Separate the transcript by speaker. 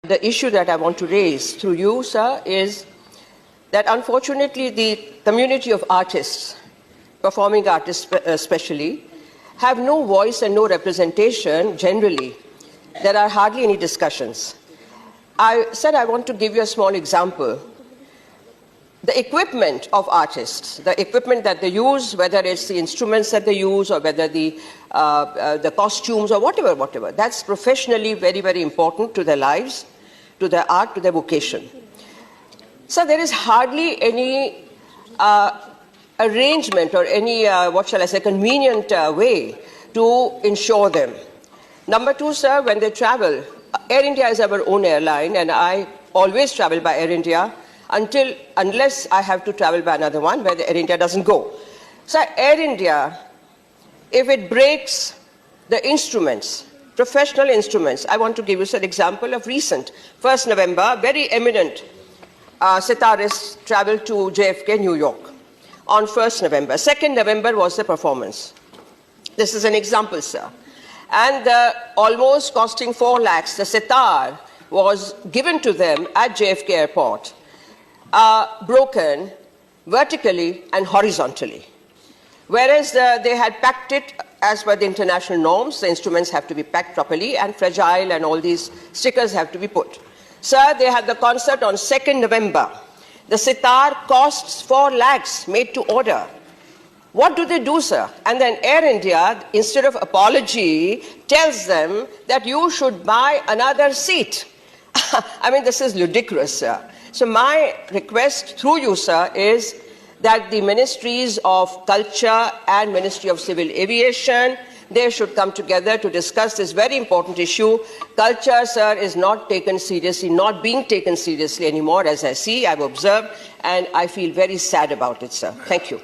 Speaker 1: the issue that I want to raise through you, sir, is that unfortunately the community of artists, performing artists especially, have no voice and no representation generally. There are hardly any discussions. I said I want to give you a small example. The equipment of artists, the equipment that they use, whether it's the instruments that they use or whether the costumes or whatever, that's professionally very, very important to their lives, to their art, to their vocation. So there is hardly any arrangement or any, convenient way to ensure them. Number two, sir, when they travel, Air India is our own airline, and I always travel by Air India unless I have to travel by another one where the Air India doesn't go. So Air India, if it breaks the instruments, professional instruments, I want to give you an example of recent. 1st November, very eminent sitarists traveled to JFK, New York on 1st November. 2nd November was the performance. This is an example, sir. And almost costing 4 lakhs, the sitar was given to them at JFK Airport, broken vertically and horizontally. Whereas they had packed it as per the international norms, the instruments have to be packed properly and fragile and all these stickers have to be put. Sir, they had the concert on 2nd November. The sitar costs 4 lakhs made to order. What do they do, sir? And then Air India, instead of apology, tells them that you should buy another seat. I mean, this is ludicrous, sir. So my request through you, sir, is that the Ministries of Culture and Ministry of Civil Aviation, they should come together to discuss this very important issue. Culture, sir, is not taken seriously, not being taken seriously anymore, as I see, I've observed, and I feel very sad about it, sir. Thank you.